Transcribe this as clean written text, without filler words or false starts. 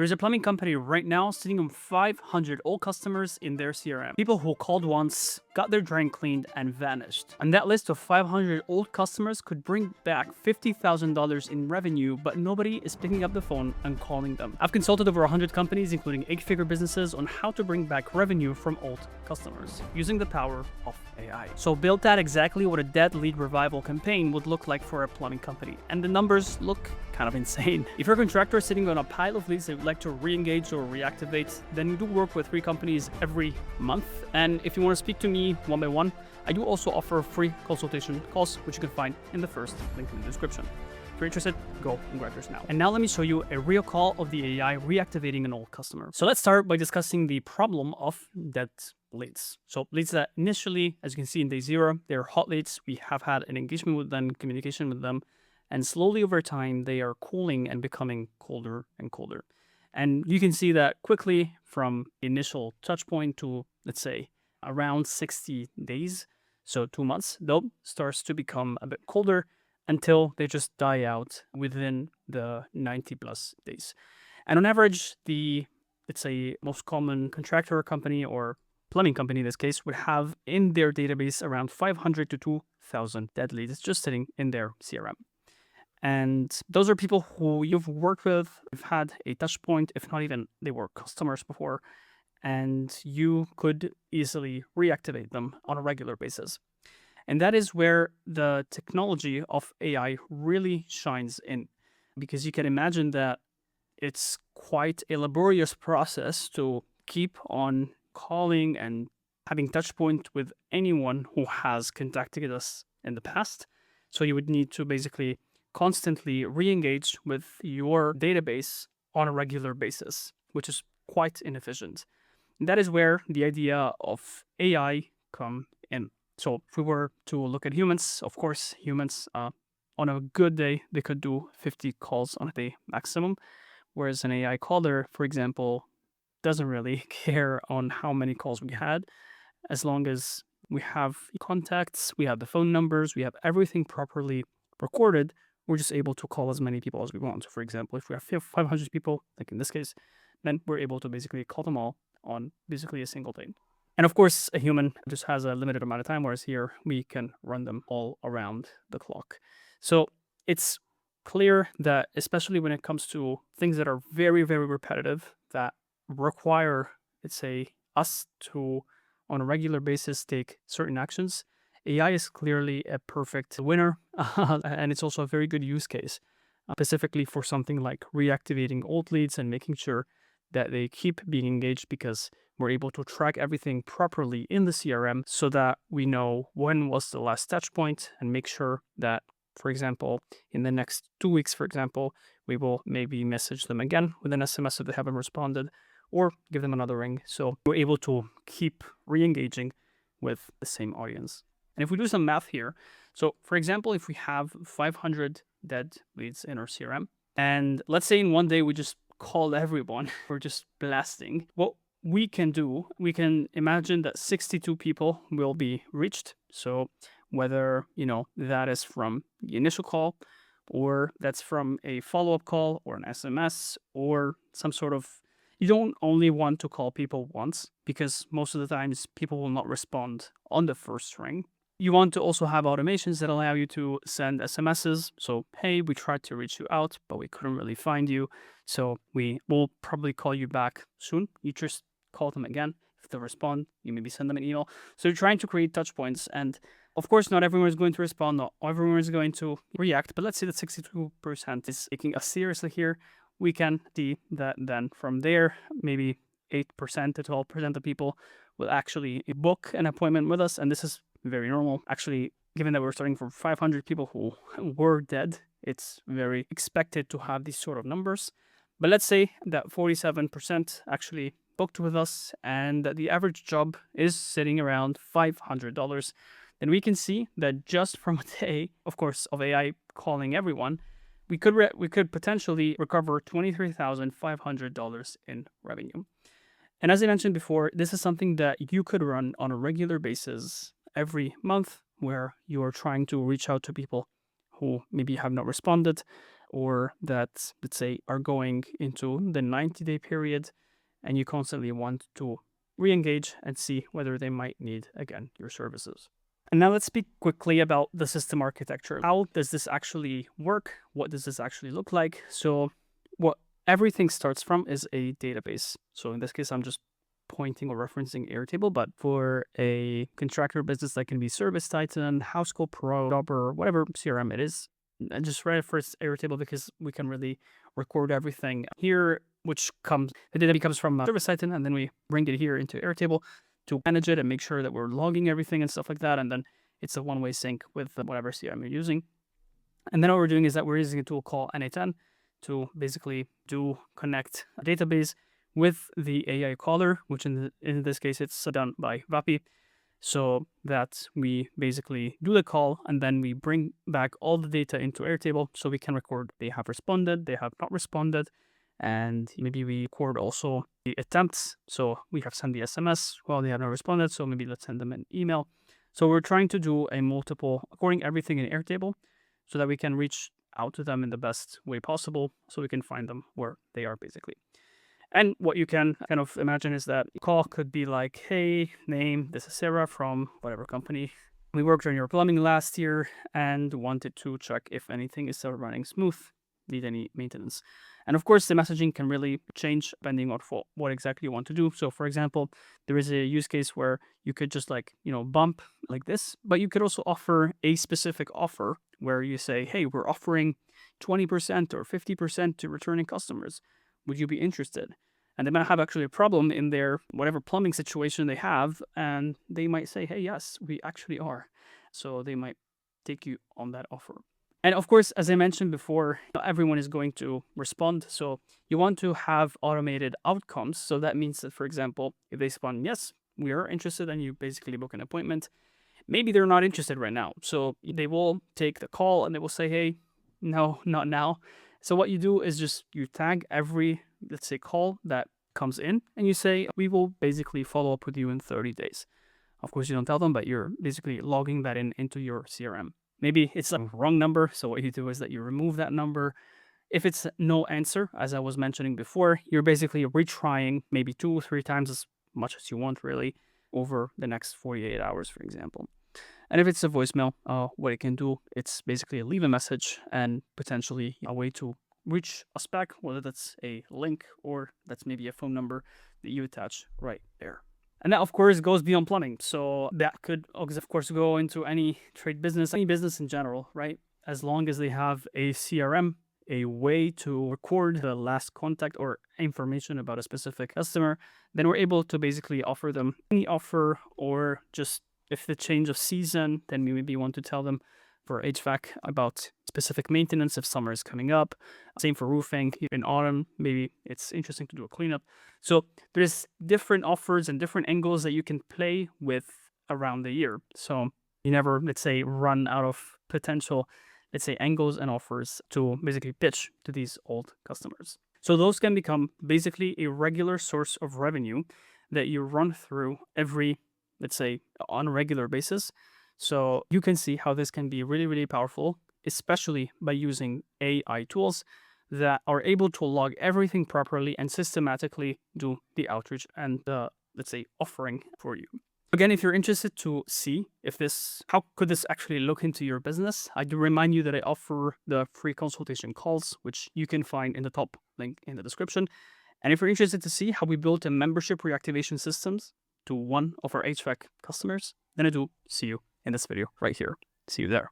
There's a plumbing company right now sitting on 500 old customers in their CRM. People who called once, got their drain cleaned, and vanished. And that list of 500 old customers could bring back $50,000 in revenue, but nobody is picking up the phone and calling them. I've consulted over 100 companies, including 8-figure businesses, on how to bring back revenue from old customers using the power of AI. So built out exactly what a dead lead revival campaign would look like for a plumbing company. And the numbers look kind of insane. If you're a contractor sitting on a pile of leads that you'd like to re-engage or reactivate, then you do work with 3 companies every month. And if you want to speak to me one by one, I do also offer free consultation calls, which you can find in the first link in the description. If you're interested, go and grab yours now. And now let me show you a real call of the AI reactivating an old customer. So let's start by discussing the problem of dead leads. So leads that initially, as you can see in day 0, they're hot leads. We have had an engagement with them, communication with them, and slowly over time, they are cooling and becoming colder and colder. And you can see that quickly from initial touch point to, let's say, around 60 days, so 2 months, though, starts to become a bit colder until they just die out within the 90 plus days. And on average, the, let's say, most common contractor company or plumbing company in this case would have in their database around 500 to 2,000 dead leads just sitting in their CRM. And those are people who you've worked with, you've had a touch point, if not even they were customers before, and you could easily reactivate them on a regular basis. And that is where the technology of AI really shines in, because you can imagine that it's quite a laborious process to keep on calling and having touch point with anyone who has contacted us in the past. So you would need to basically constantly re-engage with your database on a regular basis, which is quite inefficient. And that is where the idea of AI come in. So if we were to look at humans, of course, humans on a good day, they could do 50 calls on a day maximum, whereas an AI caller, for example, doesn't really care on how many calls we had, as long as we have contacts, we have the phone numbers, we have everything properly recorded, we're just able to call as many people as we want. So for example, if we have 500 people, like in this case, then we're able to basically call them all on basically a single day. And of course, a human just has a limited amount of time, whereas here we can run them all around the clock. So it's clear that especially when it comes to things that are very, very repetitive, that require, let's say, us to, on a regular basis, take certain actions, AI is clearly a perfect winner, and it's also a very good use case, specifically for something like reactivating old leads and making sure that they keep being engaged, because we're able to track everything properly in the CRM so that we know when was the last touch point and make sure that, for example, in the next 2 weeks, for example, we will maybe message them again with an SMS if they haven't responded, or give them another ring. So we're able to keep re-engaging with the same audience. And if we do some math here, so for example, if we have 500 dead leads in our CRM, and let's say in one day we just called everyone, we're just blasting, what we can do, we can imagine that 62 people will be reached. So whether, that is from the initial call, or that's from a follow-up call or an SMS or some sort of, you don't only want to call people once, because most of the times people will not respond on the first ring. You want to also have automations that allow you to send SMSs. So, hey, we tried to reach you out, but we couldn't really find you. So we will probably call you back soon. You just call them again. If they respond, you maybe send them an email. So you're trying to create touch points. And of course, not everyone is going to respond. Not everyone is going to react. But let's say that 62% is taking us seriously here. We can see that then from there, maybe 8% to 12% of people will actually book an appointment with us. And this is very normal. Actually, given that we're starting from 500 people who were dead, it's very expected to have these sort of numbers. But let's say that 47% actually booked with us and that the average job is sitting around $500. Then we can see that just from a day, of course, of AI calling everyone, we could potentially recover $23,500 in revenue. And as I mentioned before, this is something that you could run on a regular basis every month, where you are trying to reach out to people who maybe have not responded, or that, let's say, are going into the 90-day period, and you constantly want to re-engage and see whether they might need, again, your services. And now let's speak quickly about the system architecture. How does this actually work? What does this actually look like? So what everything starts from is a database. So in this case, I'm just pointing or referencing Airtable, but for a contractor business, that can be Service Titan, House Call Pro, Jobber, whatever CRM it is. And just reference Airtable because we can really record everything here, which comes, the data comes from Service Titan, and then we bring it here into Airtable to manage it and make sure that we're logging everything and stuff like that. And then it's a one-way sync with whatever CRM you're using. And then what we're doing is that we're using a tool called NA10 to basically connect a database with the AI caller, which in this case, it's done by Vapi, so that we basically do the call and then we bring back all the data into Airtable so we can record they have responded, they have not responded, and maybe we record also the attempts. So we have sent the SMS, well, they have not responded, so maybe let's send them an email. So we're trying to do a multiple, recording everything in Airtable so that we can reach out to them in the best way possible so we can find them where they are basically. And what you can kind of imagine is that call could be like, hey, name, this is Sarah from whatever company. We worked on your plumbing last year and wanted to check if anything is still running smooth, need any maintenance. And of course, the messaging can really change depending on what exactly you want to do. So for example, there is a use case where you could just bump like this, but you could also offer a specific offer where you say, hey, we're offering 20% or 50% to returning customers. Would you be interested? And they might have actually a problem in their whatever plumbing situation they have, and they might say, hey, yes, we actually are. So they might take you on that offer. And of course, as I mentioned before, not everyone is going to respond. So you want to have automated outcomes. So that means that, for example, if they respond, yes, we are interested, and you basically book an appointment, maybe they're not interested right now. So they will take the call and they will say, hey, no, not now. So what you do is just you tag every, let's say, call that comes in, and you say, we will basically follow up with you in 30 days. Of course, you don't tell them, but you're basically logging that into your CRM. Maybe it's a wrong number. So what you do is that you remove that number. If it's no answer, as I was mentioning before, you're basically retrying maybe 2 or 3 times as much as you want, really, over the next 48 hours, for example. And if it's a voicemail, what it can do, it's basically leave a message and potentially a way to reach us back, whether that's a link or that's maybe a phone number that you attach right there. And that, of course, goes beyond plumbing. So that could, of course, go into any trade business, any business in general, right? As long as they have a CRM, a way to record the last contact or information about a specific customer, then we're able to basically offer them any offer, or just if the change of season, then we maybe want to tell them for HVAC about specific maintenance if summer is coming up. Same for roofing. In autumn, maybe it's interesting to do a cleanup. So there's different offers and different angles that you can play with around the year. So you never, let's say, run out of potential, let's say, angles and offers to basically pitch to these old customers. So those can become basically a regular source of revenue that you run through every, let's say, on a regular basis. So you can see how this can be really, really powerful, especially by using AI tools that are able to log everything properly and systematically do the outreach and the, let's say, offering for you. Again, if you're interested to see how could this actually look into your business, I do remind you that I offer the free consultation calls, which you can find in the top link in the description. And if you're interested to see how we built a membership reactivation systems to one of our HVAC customers, then I do see you in this video right here. See you there.